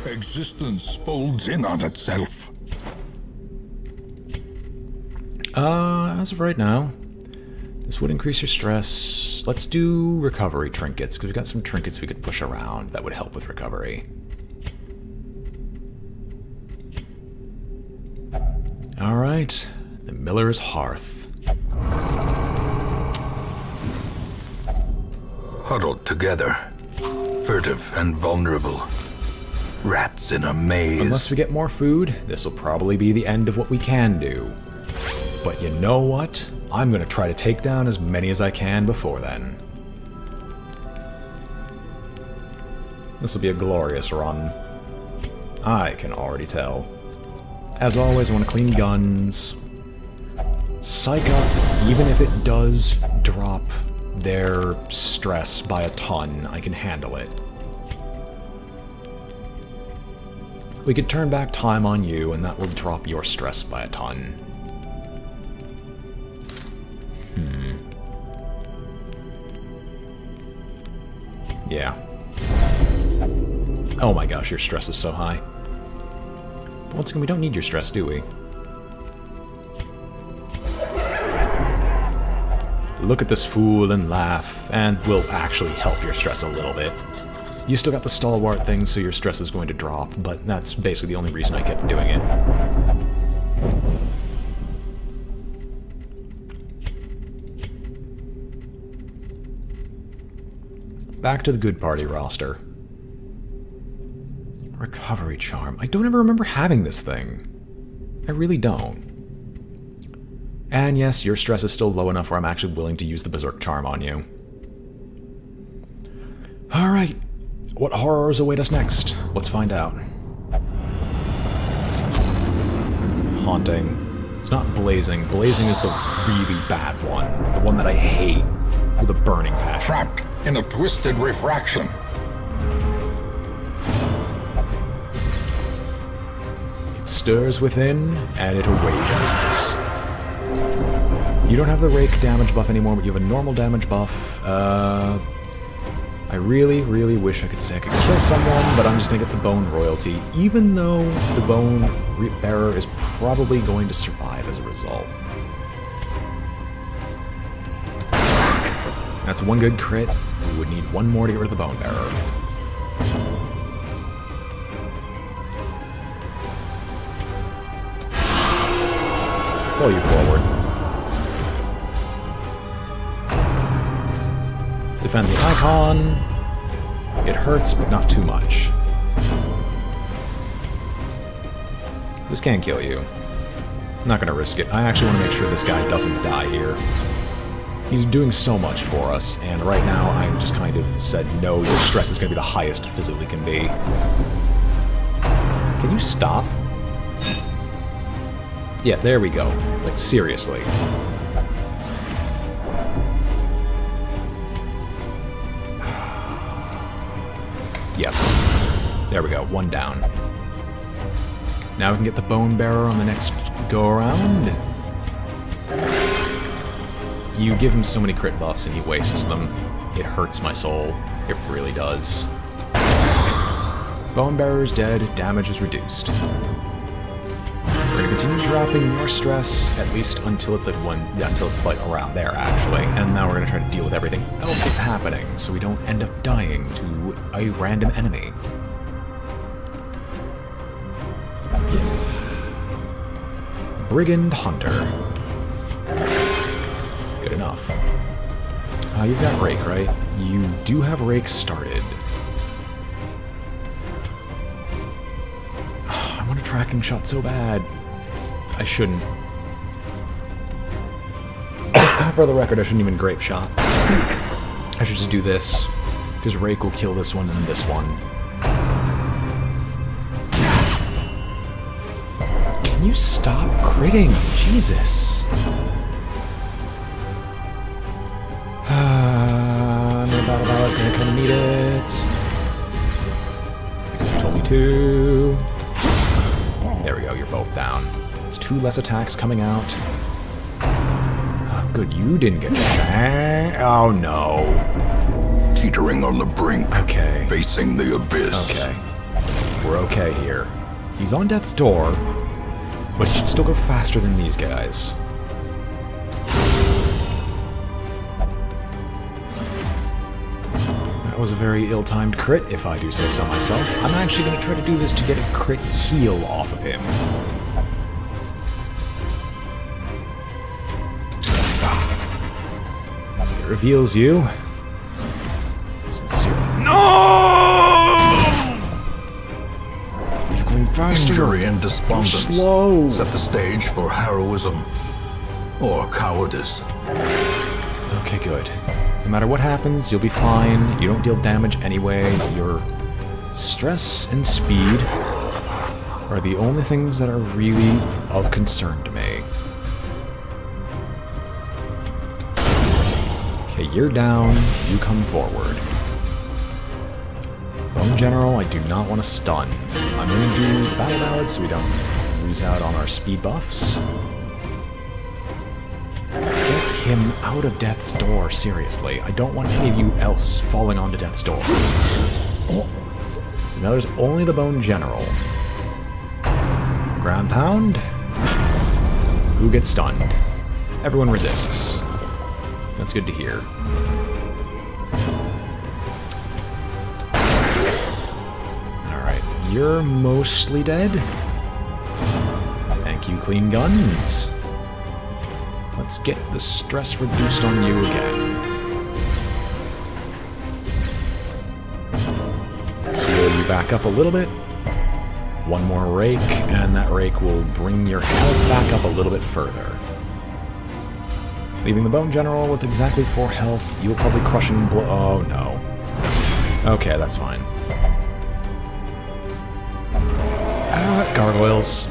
Existence folds in on itself. As of right now, this would increase your stress. Let's do recovery trinkets, because we've got some trinkets we could push around that would help with recovery. Alright, the Miller's Hearth. Huddled together, furtive and vulnerable. Rats in a maze. Unless we get more food, this will probably be the end of what we can do. But you know what? I'm going to try to take down as many as I can before then. This will be a glorious run. I can already tell. As always, I want to clean guns. Psych up, even if it does drop their stress by a ton, I can handle it. We could turn back time on you, and that will drop your stress by a ton. Yeah. Oh my gosh, your stress is so high. But once again, we don't need your stress, do we? Look at this fool and laugh, and we'll actually help your stress a little bit. You still got the stalwart thing, so your stress is going to drop, but that's basically the only reason I kept doing it. Back to the good party roster. Recovery charm. I don't ever remember having this thing. I really don't. And yes, your stress is still low enough where I'm actually willing to use the berserk charm on you. Alright. What horrors await us next? Let's find out. Haunting. It's not blazing. Blazing is the really bad one. The one that I hate with a burning passion. Trapped in a twisted refraction. It stirs within, and it awakens. You don't have the rake damage buff anymore, but you have a normal damage buff. I really, really wish I could say I could kill someone, but I'm just gonna get the bone royalty, even though the bone bearer is probably going to survive as a result. That's one good crit. We would need one more to get rid of the bone bearer. Pull you forward. Defend the icon. It hurts, but not too much. This can kill you. I'm not gonna risk it. I actually want to make sure this guy doesn't die here. He's doing so much for us, and right now I'm just kind of said, no, your stress is gonna be the highest it physically can be. Can you stop? Yeah, there we go. Like, seriously. Yes. There we go. One down. Now we can get the bone bearer on the next go-around. You give him so many crit buffs and he wastes them. It hurts my soul. It really does. Bone bearer is dead. Damage is reduced. We're gonna continue dropping your stress at least until it's at until it's like around there actually, and now we're gonna try to deal with everything else that's happening, so we don't end up dying to a random enemy. Brigand Hunter. Good enough. You've got Rake, right? You do have Rake started. I want a tracking shot so bad. I shouldn't. For the record, I shouldn't even grape shot. I should just do this, because Rake will kill this one and this one. Can you stop critting? Jesus. I'm in a battle, gonna come meet it. Because you told me to. There we go, you're both down. It's 2 less attacks coming out. Oh, good, you didn't get shot. Oh no. Teetering on the brink. Okay. Facing the abyss. Okay. We're okay here. He's on death's door, but he should still go faster than these guys. That was a very ill-timed crit, if I do say so myself. I'm actually going to try to do this to get a crit heal off of him. It reveals you. Sincerely. No! You're going faster. Injury and despondence Slow. set the stage for heroism or cowardice. Okay, good. No matter what happens, you'll be fine. You don't deal damage anyway. Your stress and speed are the only things that are really of concern to me. Okay, you're down. You come forward. Bone General, I do not want to stun. I'm going to do the Battle Ballad so we don't lose out on our speed buffs. Get him out of death's door, seriously. I don't want any of you else falling onto death's door. Oh. So now there's only the Bone General. Ground Pound. Who gets stunned? Everyone resists. That's good to hear. Alright, you're mostly dead. Thank you, Clean Guns. Let's get the stress reduced on you again. Heal you back up a little bit. One more rake, and that rake will bring your health back up a little bit further. Leaving the Bone General with exactly 4 health, you will probably crush and blow. Oh no. Okay, that's fine. Gargoyles.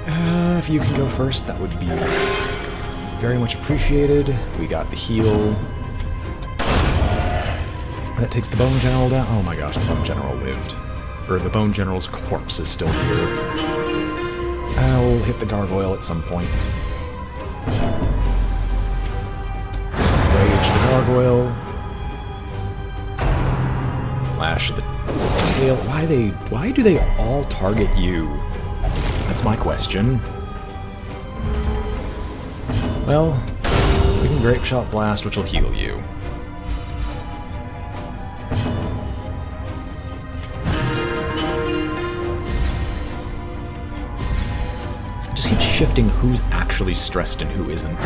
If you can go first, that would be very much appreciated. We got the heal. That takes the Bone General down. Oh my gosh, the Bone General lived. Or the Bone General's corpse is still here. I'll hit the Gargoyle at some point. Rage the Gargoyle. Lash the tail. Why do they all target you? That's my question. Well, we can Grape Shot Blast, which will heal you. It just keeps shifting who's actually stressed and who isn't.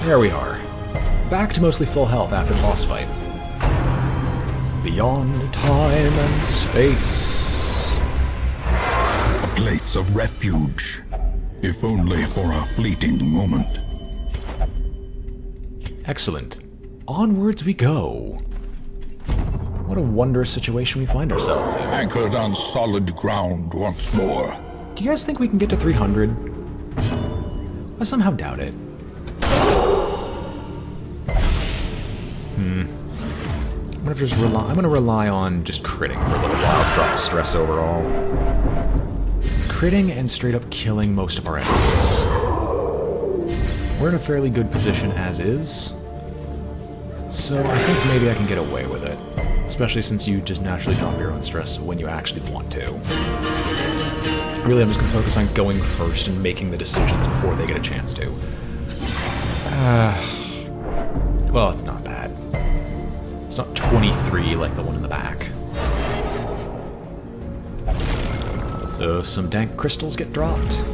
There we are. Back to mostly full health after the boss fight. Beyond time and space. A place of refuge, if only for a fleeting moment. Excellent. Onwards we go. What a wondrous situation we find ourselves in. Anchored on solid ground once more. Do you guys think we can get to 300? I somehow doubt it. I'm gonna rely on just critting for a little while to drop stress overall. Critting and straight up killing most of our enemies. We're in a fairly good position as is, so I think maybe I can get away with it. Especially since you just naturally drop your own stress when you actually want to. Really, I'm just gonna focus on going first and making the decisions before they get a chance to. Well, it's not bad. It's not 23 like the one in the back. So some dank crystals get dropped.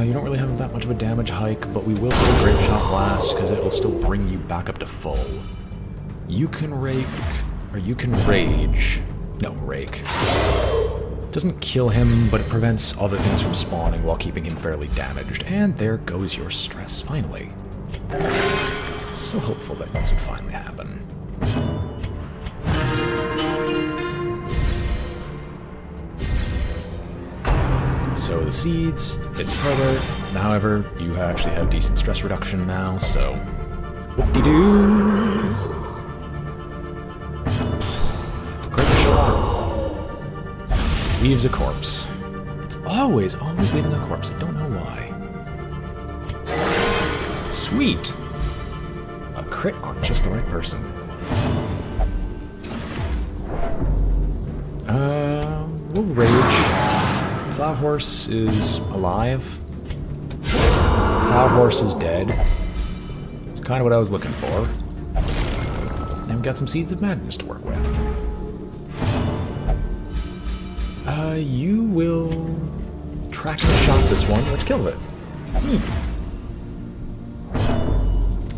You don't really have that much of a damage hike, but we will still Grape Shot Blast because it will still bring you back up to full. You can rake, or you can rage. No, rake. Doesn't kill him, but it prevents other things from spawning while keeping him fairly damaged. And there goes your stress, finally. So hopeful that this would finally happen. So the seeds, it's further. However, you actually have decent stress reduction now, so whoop-de-doo. Great shot. Leaves a corpse. It's always leaving a corpse. I don't know why. Sweet! A crit on just the right person. We'll rage. Plow Horse is alive. Plow Horse is dead. It's kind of what I was looking for. And we've got some Seeds of Madness to work with. You will track and shot this one, which kills it.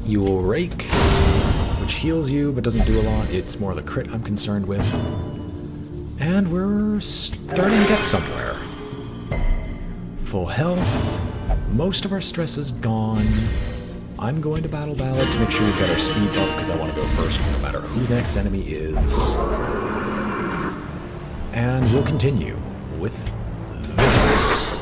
You will Rake, which heals you but doesn't do a lot. It's more the crit I'm concerned with. And we're starting to get somewhere. Full health. Most of our stress is gone. I'm going to Battle Ballad to make sure we've got our speed up because I want to go first no matter who the next enemy is. And we'll continue with this.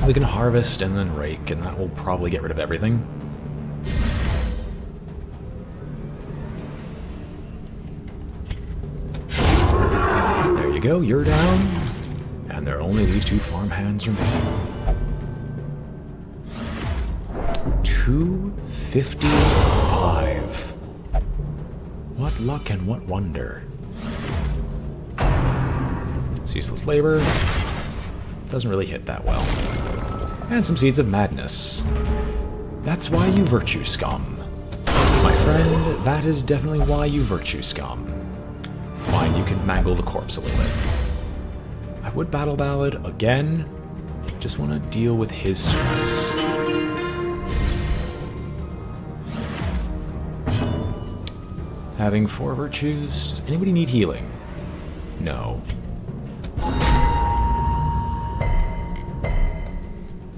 We can harvest and then rake, and that will probably get rid of everything. There you go, you're down. And there are only these two farmhands remaining. 255. What luck and what wonder. Ceaseless labor. Doesn't really hit that well. And some Seeds of Madness. That's why you virtue scum. My friend, that is definitely why you virtue scum. Fine, you can mangle the corpse a little bit. I would Battle Ballad again. I just want to deal with his stress. Having 4 virtues. Does anybody need healing? No.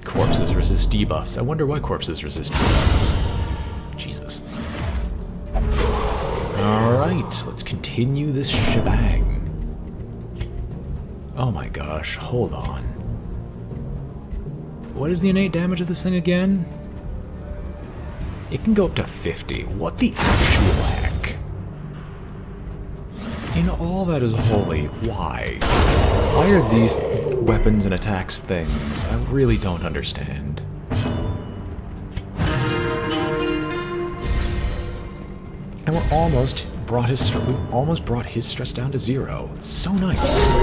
Corpses resist debuffs. I wonder why corpses resist debuffs. Jesus. Alright, let's continue this shebang. Oh my gosh, hold on. What is the innate damage of this thing again? It can go up to 50. What the actual heck? In all that is holy, why? Why are these weapons and attacks things? I really don't understand. And we've almost brought his stress down to 0. It's so nice.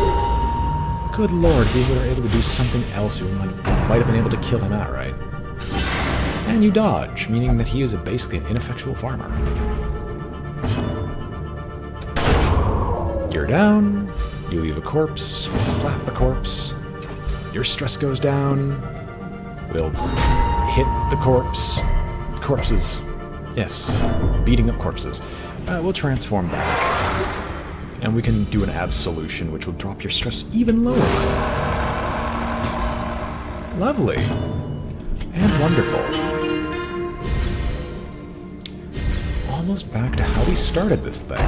Good lord, we were able to do something else we might have been able to kill him outright. And you dodge, meaning that he is basically an ineffectual farmer. You're down. You leave a corpse. We'll slap the corpse. Your stress goes down. We'll hit the corpse. Corpses. Yes. Beating up corpses. We'll transform back. And we can do an absolution, which will drop your stress even lower. Lovely. And wonderful. Almost back to how we started this thing.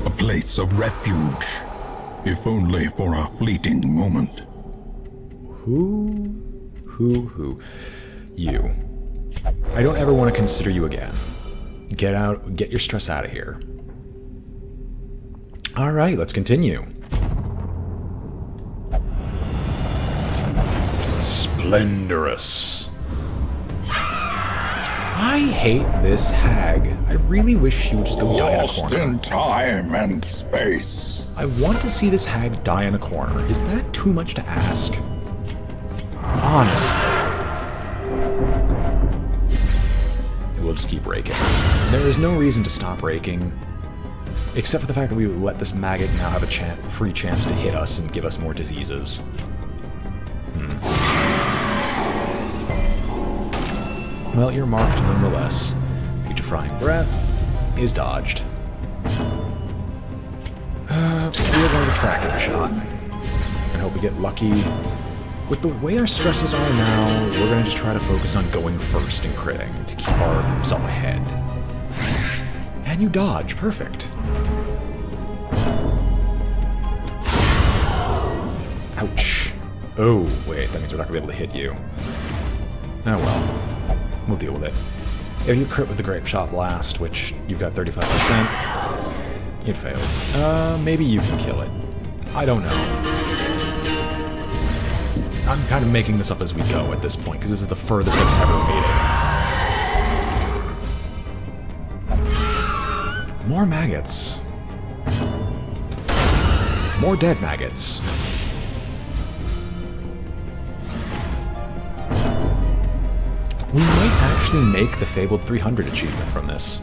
A place of refuge, if only for a fleeting moment. Who? You. I don't ever want to consider you again. Get out, get your stress out of here. Alright, let's continue. Splendorous. I hate this hag. I really wish she would just go die in a Lost corner. in time and space. I want to see this hag die in a corner. Is that too much to ask? Honestly. We'll just keep raking. There is no reason to stop raking. Except for the fact that we let this maggot now have a free chance to hit us and give us more diseases. Well, you're marked nonetheless. Putrefying Breath is dodged. We're going to track it a shot. And hope we get lucky. With the way our stresses are now, we're going to just try to focus on going first and critting to keep ourselves ahead. And you dodge. Perfect. Ouch. Oh, wait, that means we're not going to be able to hit you. Oh well. We'll deal with it. If you crit with the Grape Shot Blast, which you've got 35%, it failed. Maybe you can kill it. I don't know. I'm kind of making this up as we go at this point, because this is the furthest I've ever made it. More maggots. More dead maggots. We might actually make the Fabled 300 achievement from this.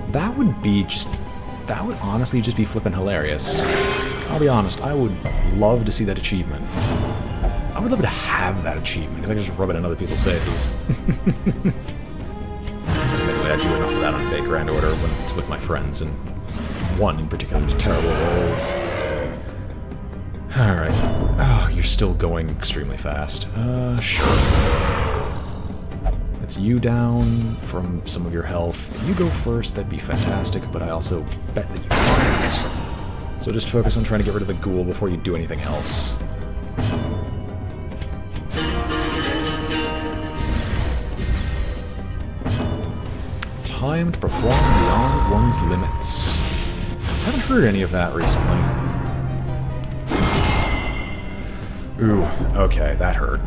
That would be just... That would honestly just be flippin' hilarious. I'll be honest, I would love to see that achievement. I would love to have that achievement, because I can just rub it in other people's faces. Admittedly, I do enough of that on Fake Grand Order when it's with my friends, and one in particular is terrible rolls. Alright. Oh, you're still going extremely fast. Sure. That's you down from some of your health. If you go first, that'd be fantastic, but I also bet that you can't. So just focus on trying to get rid of the ghoul before you do anything else. Time to perform beyond one's limits. Haven't heard any of that recently. Ooh, okay, that hurt.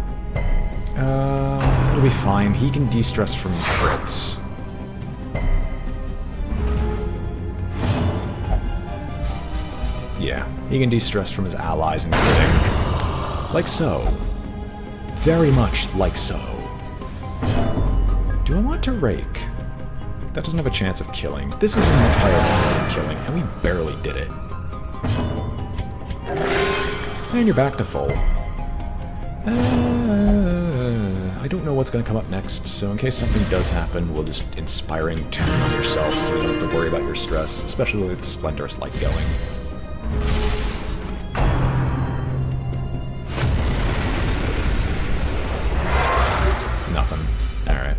It'll be fine. He can de-stress from crits. Yeah, he can de-stress from his allies and critting. Like so. Very much like so. Do I want to rake? That doesn't have a chance of killing. This is a much higher level of killing, and we barely did it. And you're back to full. I don't know what's going to come up next, so in case something does happen, we'll just Inspiring Tune on yourself so you don't have to worry about your stress, especially with Splendorous Light going. Nothing. Alright.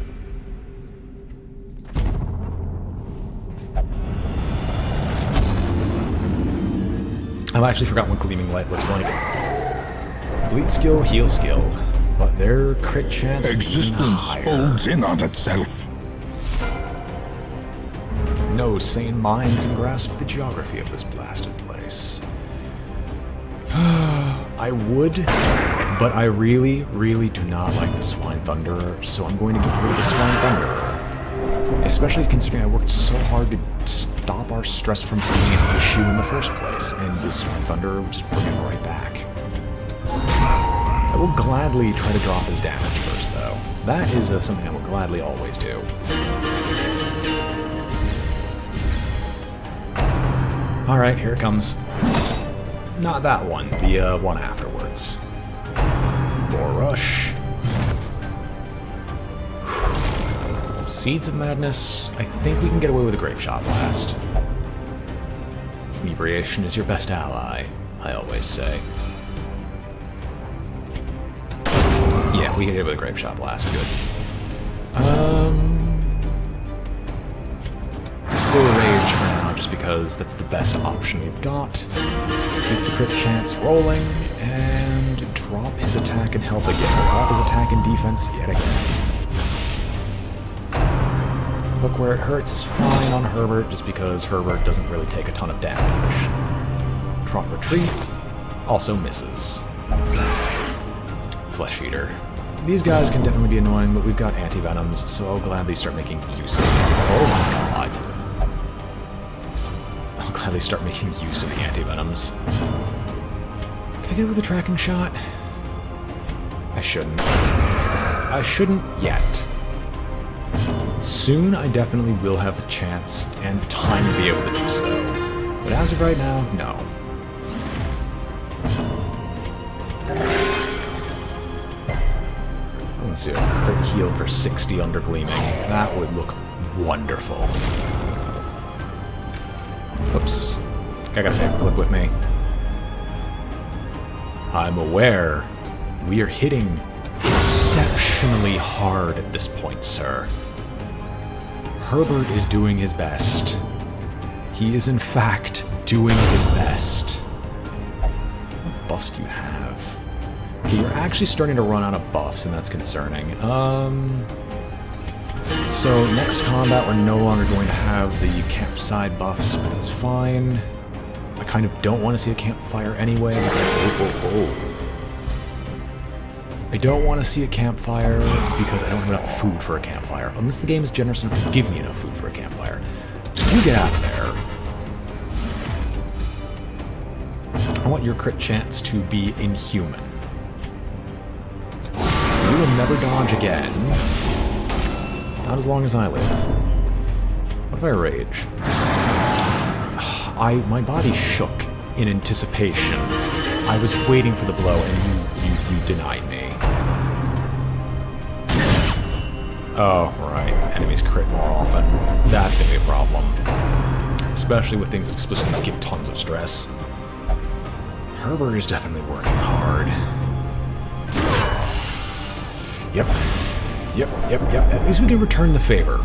I've actually forgotten what Gleaming Light looks like. Bleed skill, heal skill, but their crit chance is Existence folds in on itself. No sane mind can grasp the geography of this blasted place. I would, but I really, really do not like the Swine Thunderer, so I'm going to get rid of the Swine Thunderer. Especially considering I worked so hard to stop our stress from being an issue in the first place, and this Swine Thunderer would just bring it right back. I will gladly try to drop his damage first, though. That is something I will gladly always do. Alright, here it comes. Not that one, the one afterwards. More rush. Seeds of Madness. I think we can get away with a Grape Shot Blast. Inebriation is your best ally, I always say. Yeah, we can hit it with a Grape Shot Blast. Good. We'll Rage for now, just because that's the best option we've got. Keep the crit chance rolling, and drop his attack and health again. Drop his attack and defense yet again. Hook where it hurts is fine on Herbert, just because Herbert doesn't really take a ton of damage. Trot Retreat also misses. Flesh Eater. These guys can definitely be annoying, but we've got anti-venoms, so I'll gladly start making use of them. Oh my god. I'll gladly start making use of the anti-venoms. Can I get it with a tracking shot? I shouldn't. I shouldn't yet. Soon I definitely will have the chance and time to be able to do so. But as of right now, no. I want to see a crit heal for 60 under Gleaming. That would look wonderful. Oops. I got a paperclip with me. I'm aware we are hitting exceptionally hard at this point, sir. Herbert is doing his best. He is in fact doing his best. What buffs do you have? Okay, you're actually starting to run out of buffs, and that's concerning. So next combat, we're no longer going to have the campsite buffs, but that's fine. I kind of don't want to see a campfire anyway. I don't want to see a campfire because I don't have enough food for a campfire. Unless the game is generous enough to give me enough food for a campfire. You get out of there. I want your crit chance to be inhuman. You will never dodge again. Not as long as I live. What if I rage? My body shook in anticipation. I was waiting for the blow and you denied me. Oh, right. Enemies crit more often. That's gonna be a problem. Especially with things that explicitly give tons of stress. Herbert is definitely working hard. Yep. At least we can return the favor.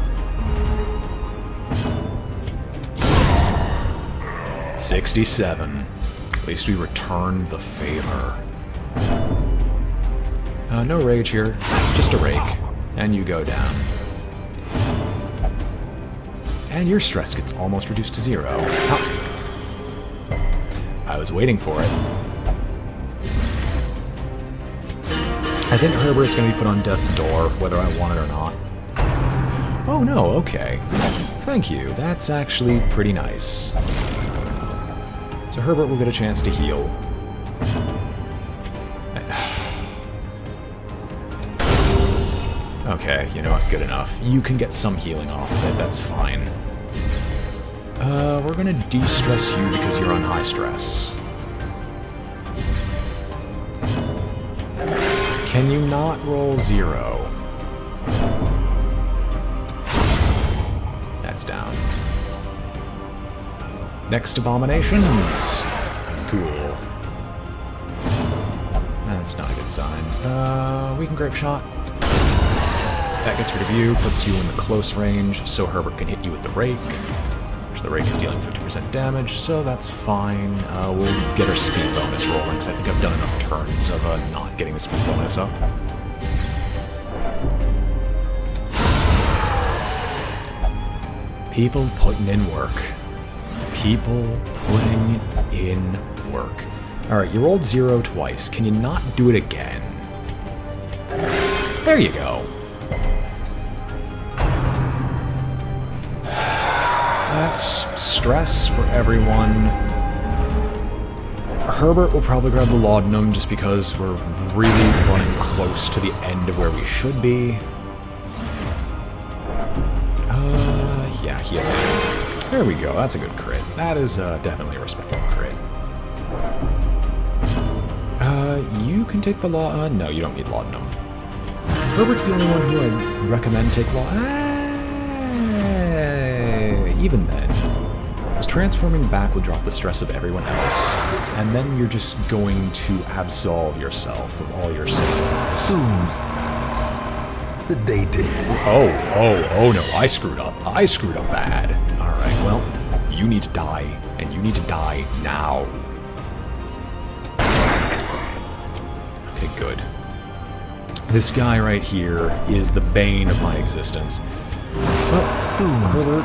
67. At least we returned the favor. No rage here. Just a rake. And you go down. And your stress gets almost reduced to 0. I was waiting for it. I think Herbert's going to be put on death's door, whether I want it or not. Oh no, okay. Thank you, that's actually pretty nice. So Herbert will get a chance to heal. Okay, you know what, good enough. You can get some healing off of it, that's fine. We're gonna de-stress you because you're on high stress. Can you not roll 0? That's down. Next abominations. Cool. That's not a good sign. We can grape shot. That gets rid of you, puts you in the close range, so Herbert can hit you with the rake. Which the rake is dealing 50% damage, so that's fine. We'll get our speed bonus rolling, because I think I've done enough turns of not getting the speed bonus up. People putting in work. People putting in work. Alright, you rolled 0 twice. Can you not do it again? There you go. That's stress for everyone. Herbert will probably grab the laudanum just because we're really running close to the end of where we should be. Yeah, healing. There we go, that's a good crit. That is definitely a respectable crit. You can take the no, you don't need laudanum. Herbert's the only one who I'd recommend take even then, because transforming back would drop the stress of everyone else, and then you're just going to absolve yourself of all your sins. Sedated. Oh no, I screwed up. I screwed up bad. Alright, well, you need to die, and you need to die now. Okay, good. This guy right here is the bane of my existence. Well, Herbert,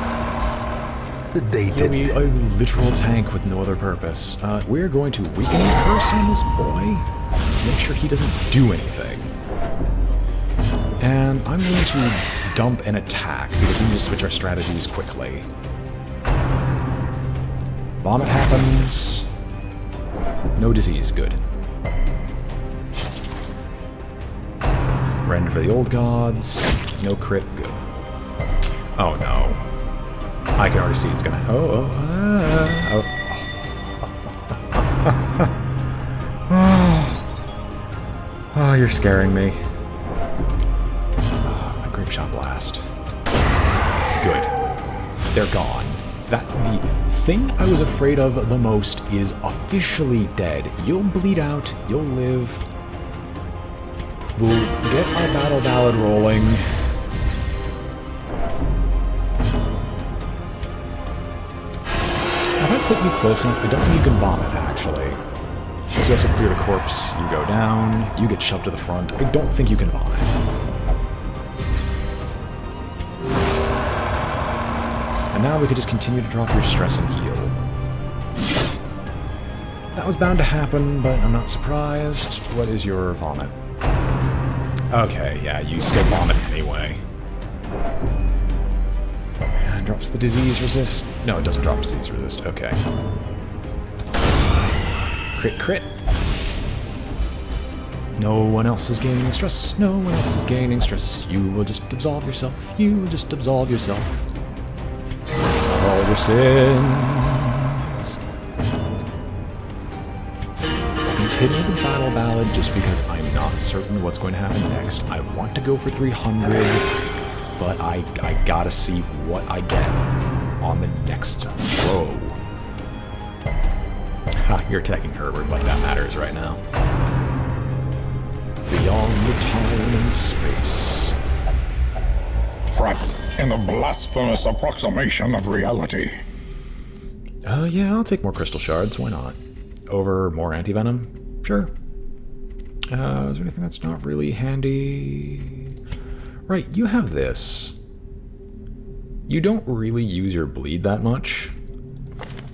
Sedated. he'll be a literal tank with no other purpose. We're going to weaken curse on this boy to make sure he doesn't do anything. And I'm going to dump an attack because we need to switch our strategies quickly. Vomit happens. No disease, good. Rend for the old gods. No crit, good. Oh no. I can already see it's gonna. Oh, you're scaring me. A grape shot blast. Good. They're gone. The thing I was afraid of the most is officially dead. You'll bleed out. You'll live. We'll get our battle ballad rolling. Have I put you close enough? I don't think you can vomit, actually. you also clear the corpse. You go down. You get shoved to the front. I don't think you can vomit. And now we could just continue to drop your stress and heal. That was bound to happen, but I'm not surprised. What is your vomit? Okay, yeah, you still vomit anyway. And drops the disease resist. No, it doesn't drop disease resist. Okay. Crit, crit. No one else is gaining stress. No one else is gaining stress. You will just absolve yourself. You will just absolve yourself. All your sins. I'll continue the battle ballad just because I'm not certain what's going to happen next. I want to go for 300, but I gotta see what I get on the next throw. Ha, you're attacking Herbert like that matters right now. Beyond the time and space. Trapped in a blasphemous approximation of reality. Yeah, I'll take more crystal shards. Why not? Over more anti-venom? Sure. Is there anything that's not really handy? Right, you have this. You don't really use your bleed that much.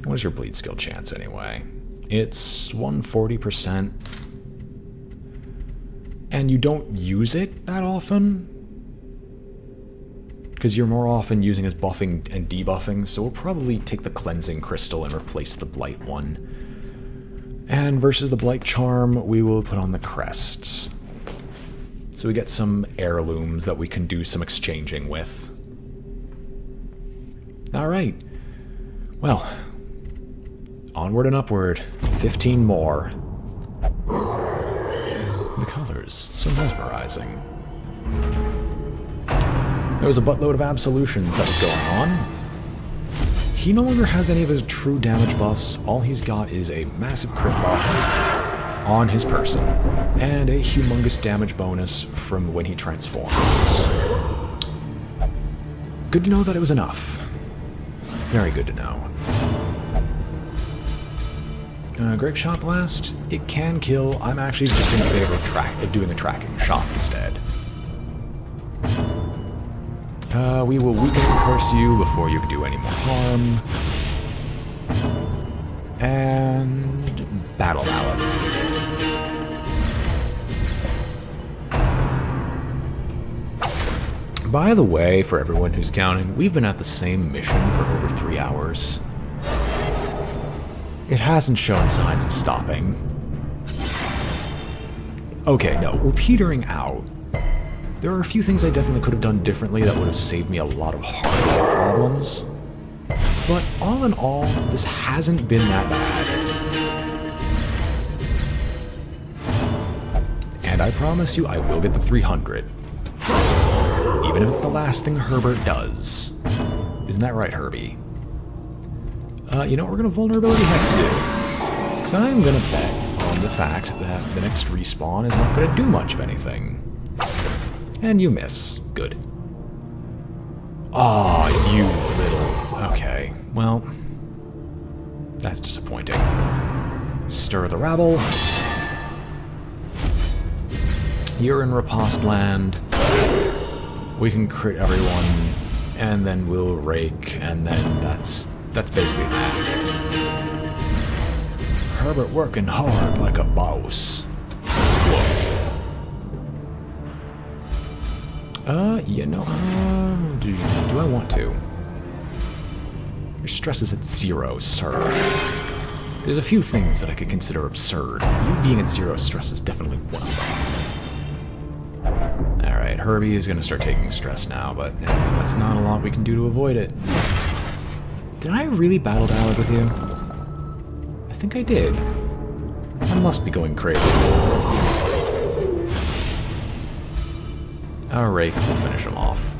What is your bleed skill chance anyway? It's 140%. And you don't use it that often? Because you're more often using as buffing and debuffing, so we'll probably take the cleansing crystal and replace the blight one. And versus the blight charm, we will put on the crests. So we get some heirlooms that we can do some exchanging with. Alright. Well, onward and upward. 15 more. The colors, so mesmerizing. There was a buttload of absolutions that was going on. He no longer has any of his true damage buffs. All he's got is a massive crit buff on his person, and a humongous damage bonus from when he transforms. Good to know that it was enough. Very good to know. Grape Shot Blast, it can kill. I'm actually just in favor of doing a tracking shot instead. We will weaken and curse you before you can do any more harm. And Battle Ballad. By the way, for everyone who's counting, we've been at the same mission for over 3 hours. It hasn't shown signs of stopping. Okay, no, we're petering out. There are a few things I definitely could have done differently that would have saved me a lot of hardware problems. But all in all, this hasn't been that bad. And I promise you I will get the 300. Even if it's the last thing Herbert does. Isn't that right, Herbie? You know what, we're gonna vulnerability hex you. Because I'm gonna bet on the fact that the next respawn is not gonna do much of anything. And you miss. Good. Aw, you little... Okay, well... That's disappointing. Stir the rabble. You're in Riposte land. We can crit everyone, and then we'll rake, and then that's basically that. Herbert working hard like a boss. Woof. You know, do I want to? Your stress is at 0, sir. There's a few things that I could consider absurd. You being at 0 stress is definitely one of them. Alright, Herbie is going to start taking stress now, but that's not a lot we can do to avoid it. Did I really battle Ballad with you? I think I did. I must be going crazy. Our rake will finish him off.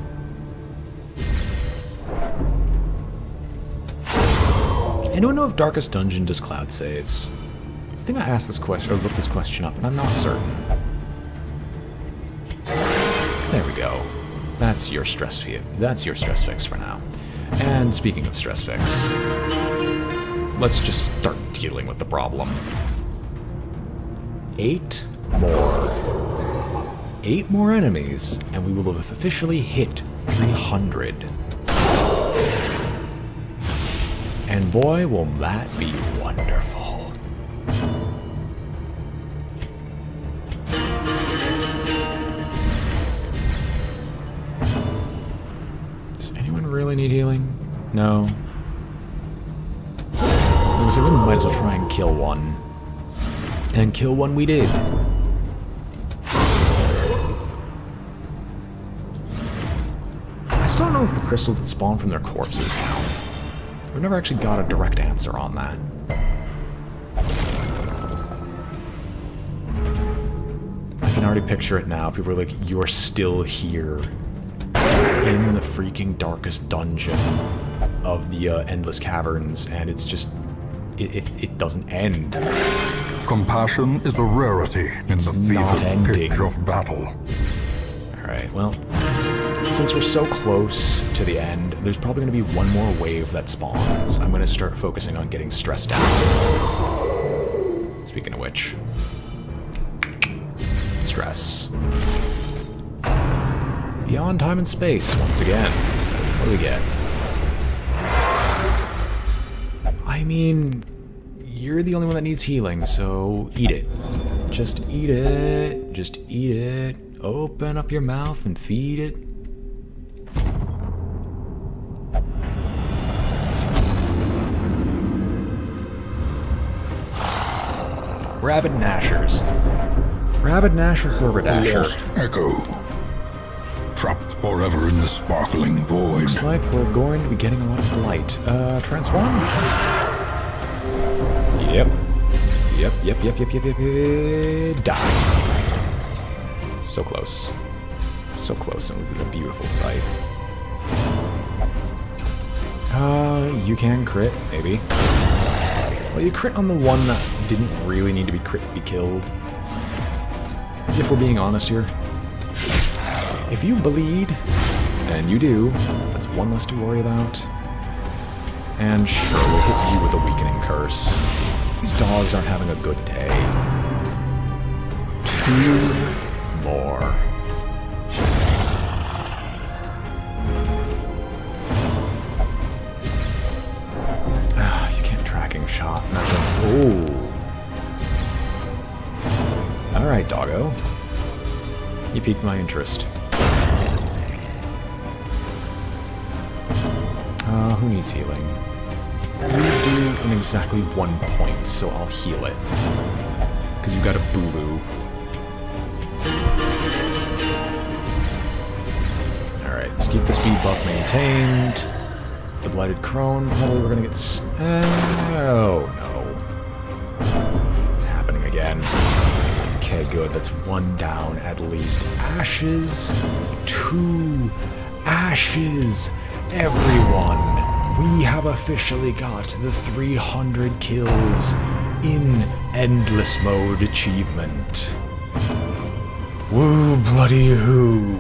Anyone know if Darkest Dungeon does cloud saves? I think I asked this question, or looked this question up, and I'm not certain. There we go. That's your stress fix. That's your stress fix for now. And speaking of stress fix, let's just start dealing with the problem. 8 more. 8 more enemies, and we will have officially hit 300. And boy, will that be wonderful. Does anyone really need healing? No. So we might as well try and kill one. And kill one we did. I still don't know if the crystals that spawn from their corpses count. We've never actually got a direct answer on that. I can already picture it now. People are like, you're still here. In the freaking darkest dungeon of the Endless Caverns, and it's just... It doesn't end. Compassion is a rarity in the fevered pitch of battle. Alright, well, since we're so close to the end, there's probably going to be one more wave that spawns. I'm going to start focusing on getting stressed out. Speaking of which... Stress. Beyond time and space, once again. What do we get? I mean, you're the only one that needs healing, so eat it. Just eat it. Just eat it. Open up your mouth and feed it. Rabid Gnashers. Rabid Gnasher, Herbadasher. Lost echo. Trapped forever in the sparkling void. Looks like we're going to be getting a lot of blight. Transform? Yep. Yep. Die. So close. So close, and it would be a beautiful sight. You can crit, maybe. Well, you crit on the one that didn't really need to be crit to be killed. If we're being honest here. If you bleed, and you do, that's one less to worry about. And sure, we'll hit you with a weakening curse. These dogs aren't having a good day. 2 more. You can't tracking shot. And that's a... Ooh. Alright, doggo. You piqued my interest. Who needs healing? You do in exactly 1 point, so I'll heal it. Because you've got a boo-boo. Alright, just keep the speed buff maintained. The Blighted Crone, probably we're gonna get... oh, no. It's happening again. Okay, good, that's 1 down at least. Ashes. 2 ashes. Everyone. We have officially got the 300 kills in Endless Mode achievement. Woo, bloody who.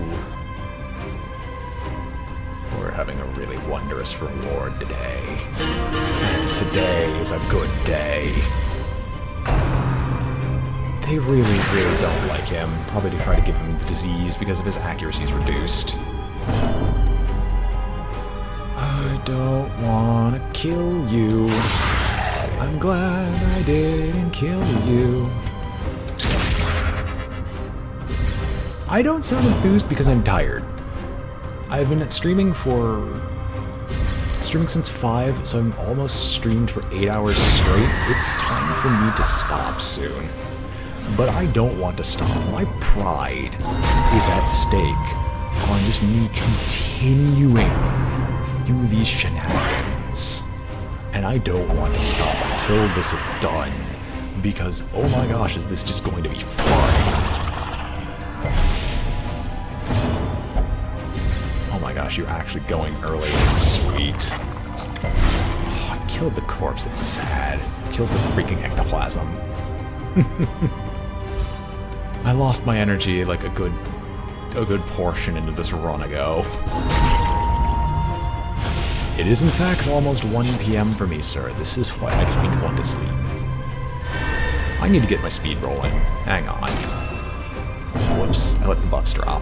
We're having a really wondrous reward today. And today is a good day. They really, really don't like him. Probably to try to give him the disease because of his accuracy is reduced. I don't want to kill you. I'm glad I didn't kill you. I don't sound enthused because I'm tired. I've been streaming since 5, so I've almost streamed for 8 hours straight. It's time for me to stop soon. But I don't want to stop. My pride is at stake on just me continuing through these shenanigans. And I don't want to stop until this is done. Because, oh my gosh, is this just going to be fun. Oh my gosh, you're actually going early. Sweet. Oh, I killed the corpse, that's sad. Killed the freaking ectoplasm. I lost my energy like a good portion into this run ago. It is in fact almost 1 PM for me, sir. This is why I kind of want to sleep. I need to get my speed rolling. Hang on. Whoops, I let the buffs drop.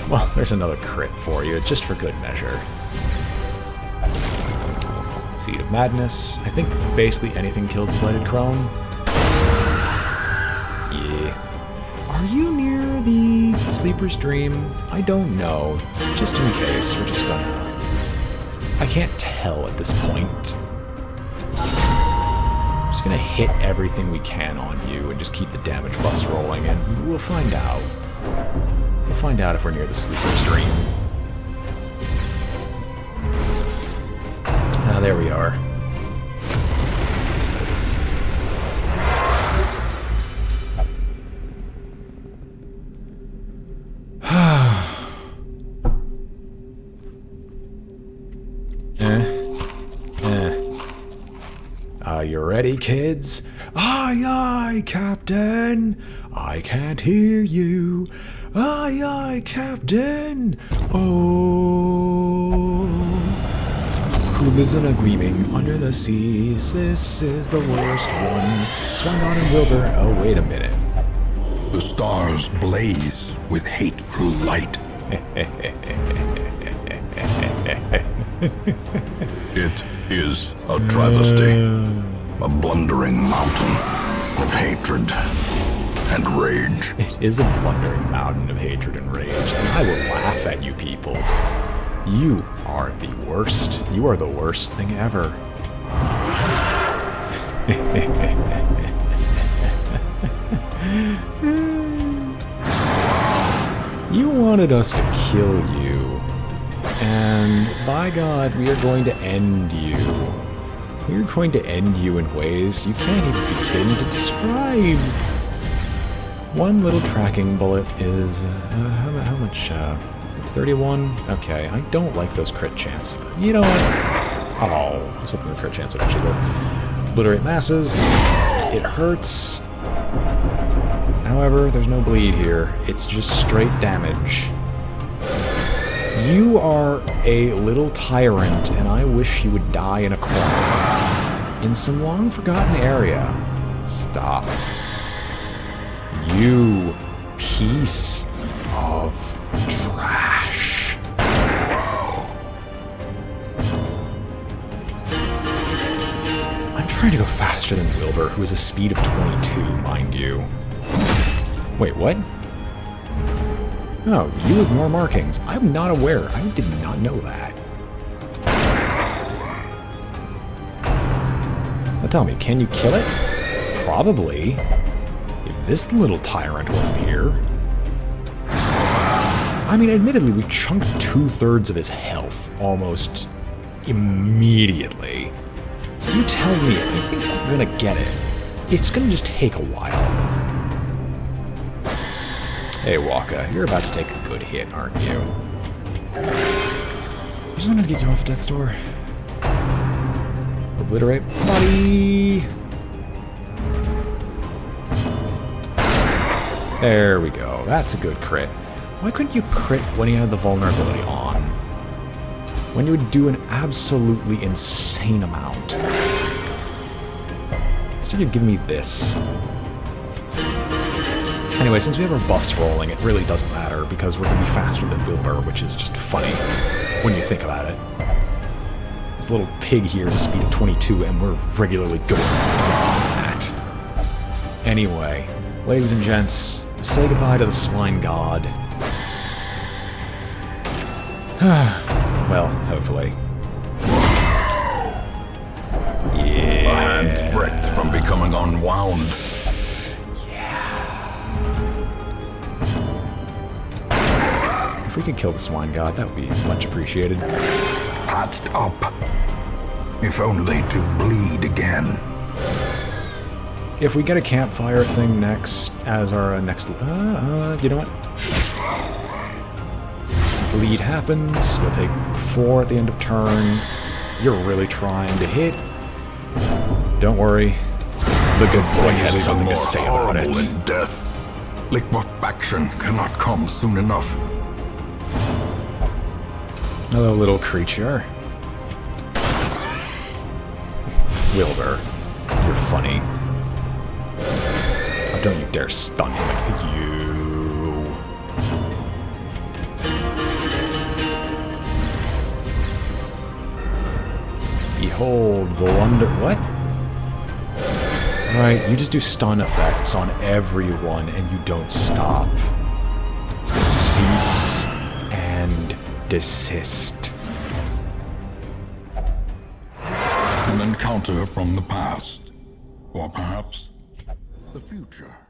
Well, there's another crit for you, just for good measure. Seed of Madness. I think basically anything kills the Blighted Crone. Yeah. Are you near the Sleeper's Dream? I don't know. Just in case, we're just gonna... I can't tell at this point. I'm just gonna hit everything we can on you and just keep the damage buffs rolling, and we'll find out. We'll find out if we're near the Sleeper's Dream. Ah, there we are. Are you ready, kids? Aye, aye, Captain. I can't hear you. Aye, aye, Captain. Oh, who lives in a gleaming under the seas? This is the worst one. Swangon and Wilbur. Oh, wait a minute. The stars blaze with hateful light. It is a travesty. A blundering mountain of hatred and rage. It is a blundering mountain of hatred and rage, and I will laugh at you people. You are the worst. You are the worst thing ever. You wanted us to kill you, and by God, we are going to end you. We're going to end you in ways you can't even begin to describe. One little tracking bullet is... how much? It's 31? Okay, I don't like those crit chance. You know what? Oh, I was hoping the crit chance would actually go. Obliterate masses. It hurts. However, there's no bleed here. It's just straight damage. You are a little tyrant, and I wish you would die in a corner. In some long-forgotten area. Stop. You piece of trash. I'm trying to go faster than Wilbur, who has a speed of 22, mind you. Wait, what? Oh, you ignore markings. I'm not aware. I did not know that. Now tell me, can you kill it? Probably. If this little tyrant wasn't here. I mean, admittedly, we chunked 2/3 of his health almost immediately. So you tell me, I think I'm gonna get it. It's gonna just take a while. Hey, Waka, you're about to take a good hit, aren't you? I just wanted to get you off death's door. Obliterate body. There we go. That's a good crit. Why couldn't you crit when you had the vulnerability on? When you would do an absolutely insane amount. Instead of giving me this. Anyway, since we have our buffs rolling, it really doesn't matter because we're going to be faster than Wilbur, which is just funny when you think about it. This little pig here has a speed of 22, and we're regularly going beyond that. Anyway, ladies and gents, say goodbye to the swine god. Well, hopefully. Yeah. A hand's breadth from becoming unwound. If we could kill the swine god, that would be much appreciated. Patched up. If only to bleed again. If we get a campfire thing next, as our next... you know what? Bleed happens. You'll take 4 at the end of turn. You're really trying to hit. Don't worry. The good boy has something to say about it. Than death. Liquefaction cannot come soon enough. Hello, little creature. Wilbur, you're funny. Oh, don't you dare stun him like you. Behold the wonder. What? Alright, you just do stun effects on everyone and you don't stop. Cease and desist. An encounter from the past, or perhaps the future.